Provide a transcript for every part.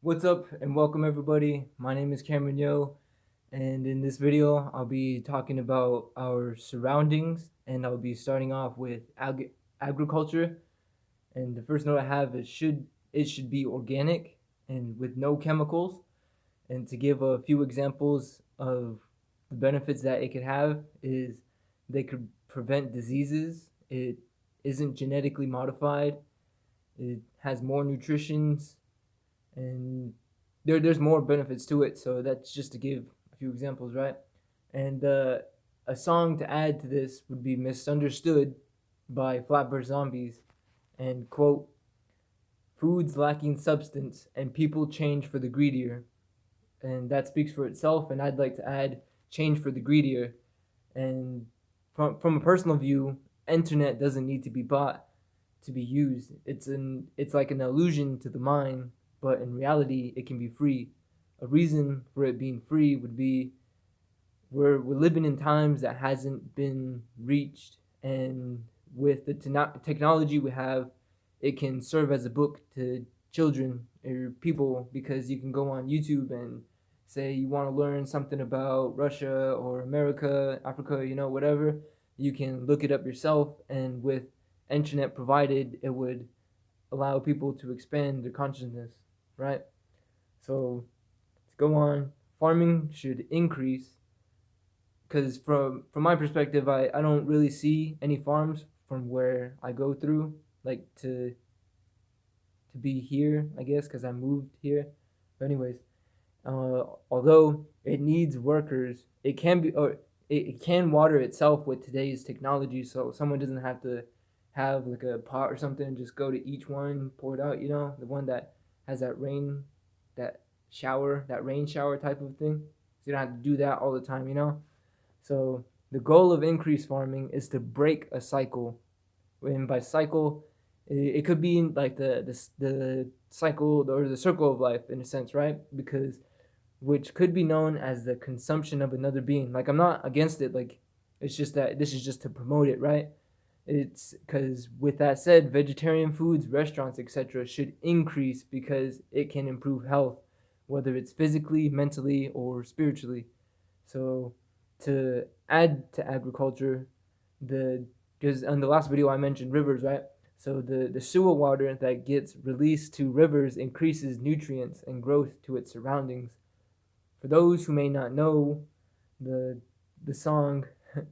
What's up and welcome everybody. My name is Cameron Yo, and in this video I'll be talking about our surroundings, and I'll be starting off with agriculture. And the first note I have is it should be organic and with no chemicals. And to give a few examples of the benefits that it could have is they could prevent diseases. It isn't genetically modified. It has more nutritions, and there's more benefits to it. So that's just to give a few examples, right? And a song to add to this would be "Misunderstood" by Flatbush Zombies, and quote, "Food's lacking substance, and people change for the greedier." And that speaks for itself. And I'd like to add "change for the greedier." And from a personal view, internet doesn't need to be bought to be used. It's like an illusion to the mind, but in reality, it can be free. A reason for it being free would be we're living in times that hasn't been reached, and with the technology we have, it can serve as a book to children or people, because you can go on YouTube and say you want to learn something about Russia or America, Africa, whatever. You can look it up yourself, and with internet provided, it would allow people to expand their consciousness, right? So to go on, farming should increase, because from my perspective, I don't really see any farms from where I go through, like to be here, I guess, because I moved here. But anyways, although it needs workers, it can be, or it can water itself with today's technology, so someone doesn't have to have like a pot or something and just go to each one, pour it out, the one that has that that rain shower type of thing. So you don't have to do that all the time. So the goal of increased farming is to break a cycle. And by cycle, it could be like the cycle or the circle of life in a sense, right? Because which could be known as the consumption of another being. Like, I'm not against it. Like, it's just that this is just to promote it, right? It's because, with that said, vegetarian foods, restaurants, etc., should increase because it can improve health, whether it's physically, mentally, or spiritually. So, to add to agriculture, the because on the last video I mentioned rivers, right? So the sewer water that gets released to rivers increases nutrients and growth to its surroundings. For those who may not know, the the song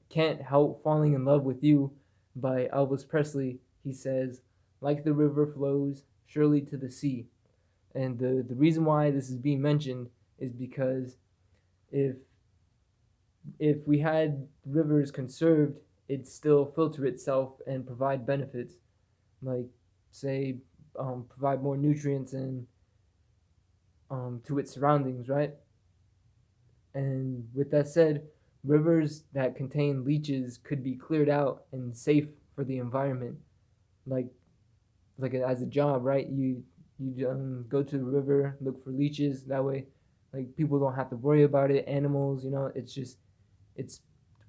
"Can't Help Falling in Love with You" by Elvis Presley, he says, "Like the river flows surely to the sea." And the reason why this is being mentioned is because if if we had rivers conserved, it'd still filter itself and provide benefits, like, say, provide more nutrients and to its surroundings, right? And with that said, rivers that contain leeches could be cleared out and safe for the environment, like as a job, right? You go to the river, look for leeches. That way, like, people don't have to worry about it. Animals, it's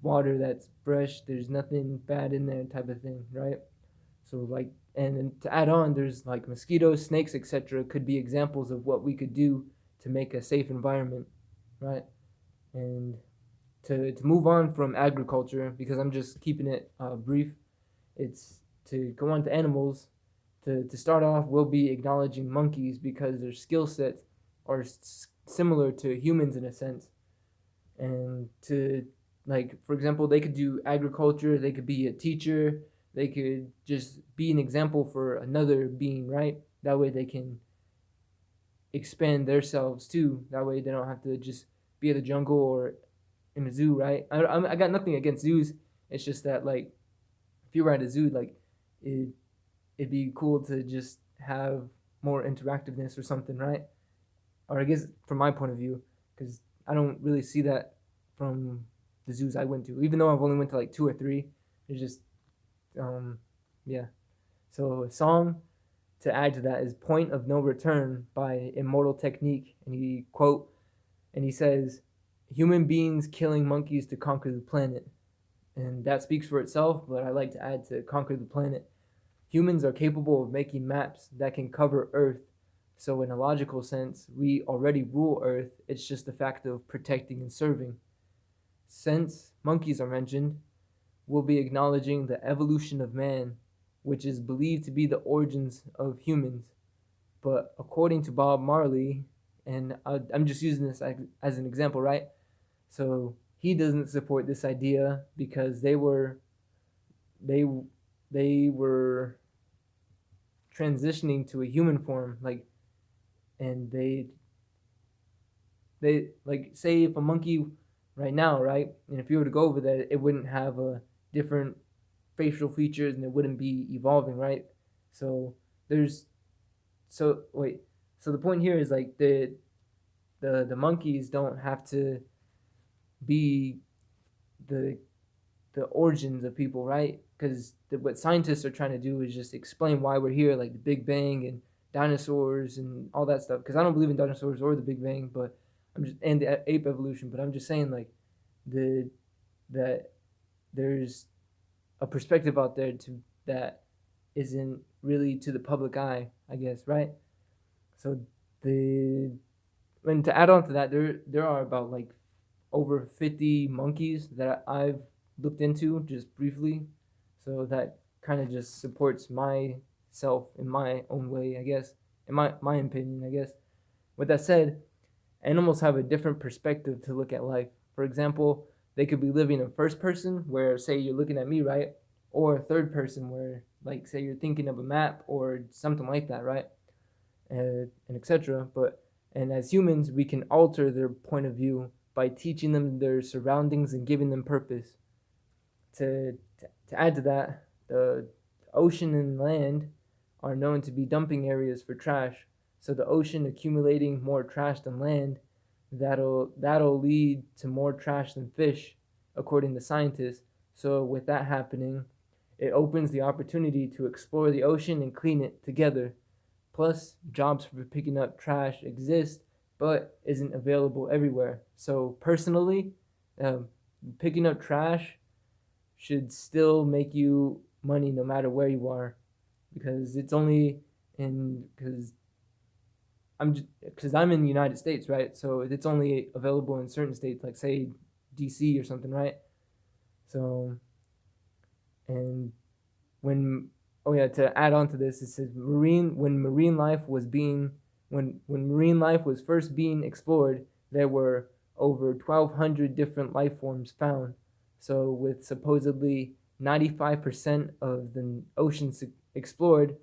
water that's fresh. There's nothing bad in there, type of thing, right? So, like, and then to add on, there's like mosquitoes, snakes, etc. could be examples of what we could do to make a safe environment, right? And to move on from agriculture, because I'm just keeping it brief, it's to go on to animals. To start off, we'll be acknowledging monkeys because their skill sets are similar to humans in a sense. And to, like, for example, they could do agriculture, they could be a teacher, they could just be an example for another being, right? That way they can expand themselves too. That way they don't have to just be in the jungle or in a zoo, right? I got nothing against zoos. It's just that, like, if you were at a zoo, like, it it'd be cool to just have more interactiveness or something, right? Or I guess from my point of view, because I don't really see that from the zoos I went to. Even though I've only went to like two or three, it's just um yeah. So a song to add to that is "Point of No Return" by Immortal Technique, and he says, "Human beings killing monkeys to conquer the planet." And that speaks for itself, but I like to add to conquer the planet. Humans are capable of making maps that can cover Earth So in a logical sense, we already rule Earth. It's just the fact of protecting and serving. Since monkeys are mentioned, we'll be acknowledging the evolution of man, which is believed to be the origins of humans. But according to Bob Marley, and I'm just using this as an example, right? So he doesn't support this idea because they they were transitioning to a human form, like, and they like, say if a monkey right now, right, and if you were to go over there, it wouldn't have a different facial features and it wouldn't be evolving, right? So there's so wait so the point here is like the monkeys don't have to be the the origins of people, right? Because what scientists are trying to do is just explain why we're here, like the Big Bang and dinosaurs and all that stuff. Because I don't believe in dinosaurs or the Big Bang, but I'm just and the ape evolution. But I'm just saying, like, the that there's a perspective out there to that isn't really to the public eye, I guess, right? So the and to add on to that, there are about like over 50 monkeys that I've looked into just briefly. So that kind of just supports myself in my own way, I guess, in my opinion, I guess. With that said, animals have a different perspective to look at life. For example, they could be living in first person, where say you're looking at me, right? Or third person, where like say you're thinking of a map or something like that, right? And etc. But and as humans, we can alter their point of view by teaching them their surroundings and giving them purpose. To add to that, the ocean and land are known to be dumping areas for trash. So the ocean accumulating more trash than land, that'll lead to more trash than fish, according to scientists. So with that happening, it opens the opportunity to explore the ocean and clean it together. Plus, jobs for picking up trash exist, but isn't available everywhere. So personally, um, picking up trash should still make you money no matter where you are, because it's only in because I'm in the United States, right? So it's only available in certain states, like say DC or something, right? So and when oh yeah, to add on to this, it says when marine life was first being explored, there were over 1,200 different life forms found. So with supposedly 95% of the oceans explored,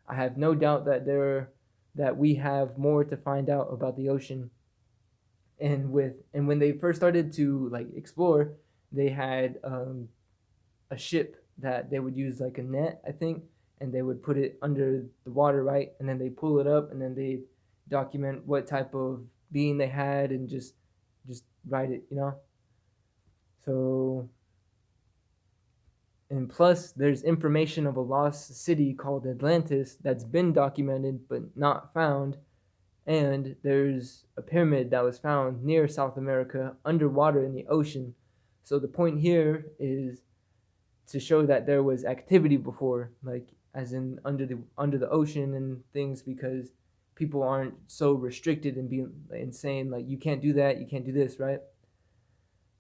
I have no doubt that we have more to find out about the ocean. And when they first started to like explore, they had a ship that they would use like a net, I think, and they would put it under the water, right? And then they pull it up, and then they document what type of being they had, and just write it, you know. So and plus, there's information of a lost city called Atlantis that's been documented but not found. And there's a pyramid that was found near South America underwater in the ocean. So the point here is to show that there was activity before, like as in under the ocean and things, because people aren't so restricted and being and saying like you can't do that, you can't do this, right?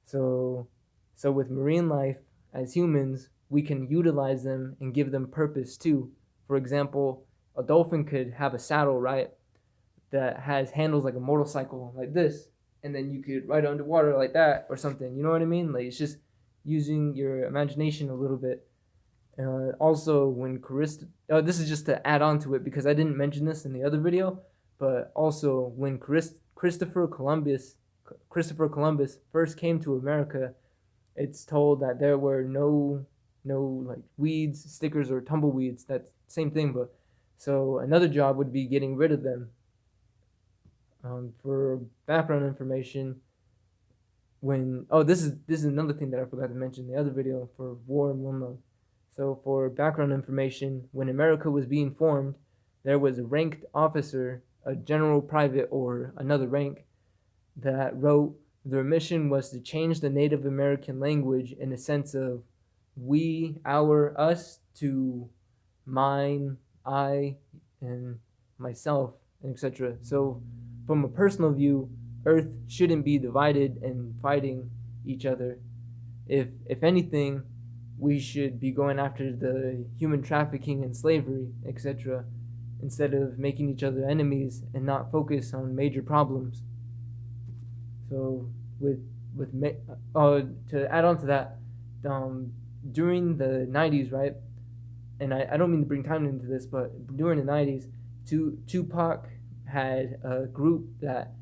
So so with marine life, as humans, we can utilize them and give them purpose too. For example, a dolphin could have a saddle, right, that has handles like a motorcycle, like this, and then you could ride underwater like that or something. You know what I mean? Like it's just using your imagination a little bit. Also, when this is just to add on to it because I didn't mention this in the other video, but also when Christopher Columbus first came to America, it's told that there were no like weeds, stickers, or tumbleweeds. That's same thing, but so another job would be getting rid of them. For background information, this is another thing that I forgot to mention in the other video for War and One Love. So for background information, when America was being formed, there was a ranked officer, a general, private, or another rank, that wrote their mission was to change the Native American language in a sense of we, our, us to mine, I, and myself. and etc. So from a personal view, Earth shouldn't be divided and fighting each other. If anything, we should be going after the human trafficking and slavery, etc., instead of making each other enemies and not focus on major problems. So to add on to that, during the 90s, right? And I don't mean to bring time into this, but during the 90s, Tupac had a group that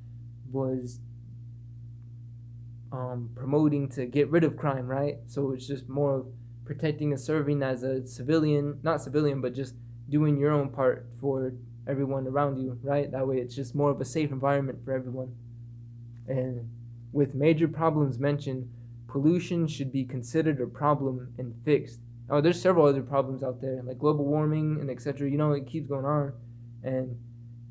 was promoting to get rid of crime, right? So it's just more of protecting and serving as a civilian, not civilian, but just doing your own part for everyone around you, right? That way it's just more of a safe environment for everyone. And with major problems mentioned, pollution should be considered a problem and fixed. Oh, there's several other problems out there, like global warming and etc. It keeps going on. And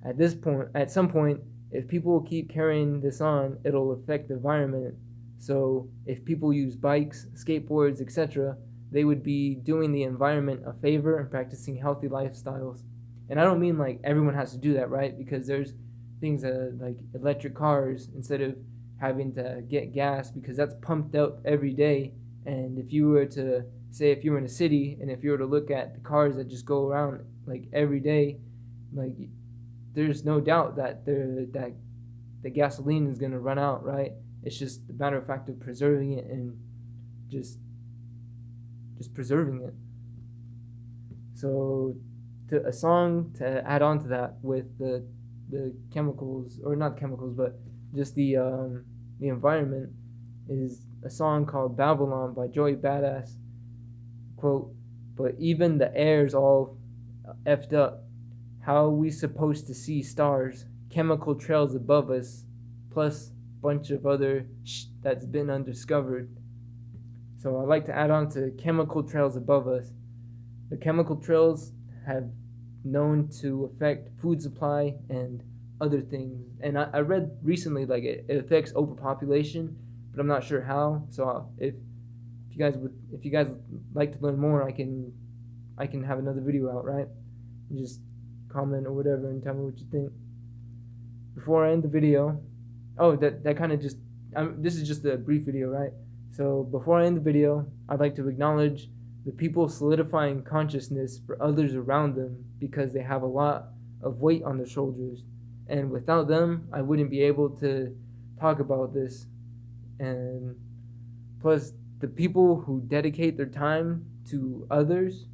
at some point, if people keep carrying this on, it'll affect the environment. So if people use bikes, skateboards, etc., they would be doing the environment a favor and practicing healthy lifestyles. And I don't mean like everyone has to do that, right? Because there's things like electric cars instead of having to get gas, because that's pumped up every day. And if you were to say, if you were in a city and if you were to look at the cars that just go around like every day, like there's no doubt that the gasoline is going to run out, right? It's just a matter of fact of preserving it and just preserving it. So a song to add on to that with the chemicals, or not chemicals, but just the environment, is a song called Babylon by Joey Badass. Quote, "But even the air's all effed up. How are we supposed to see stars? Chemical trails above us, plus bunch of other that's been undiscovered." So I like to add on to chemical trails above us. The chemical trails have known to affect food supply and other things. And I read recently like it affects overpopulation, but I'm not sure how. So if you guys like to learn more, I can have another video out, right? And just comment or whatever and tell me what you think. Before I end the video, that kind of just this is just a brief video, right? So before I end the video, I'd like to acknowledge the people solidifying consciousness for others around them, because they have a lot of weight on their shoulders, and without them I wouldn't be able to talk about this. And plus, the people who dedicate their time to others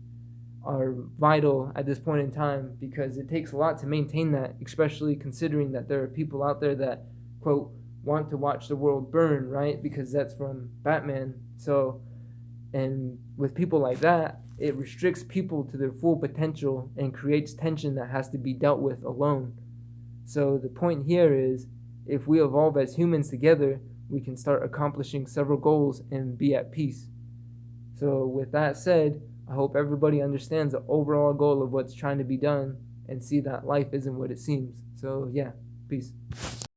are vital at this point in time, because it takes a lot to maintain that, especially considering that there are people out there that, quote, want to watch the world burn, right? Because that's from Batman. So, and with people like that, it restricts people to their full potential and creates tension that has to be dealt with alone. So the point here is, if we evolve as humans together, we can start accomplishing several goals and be at peace. So with that said, I hope everybody understands the overall goal of what's trying to be done and see that life isn't what it seems. So yeah, peace.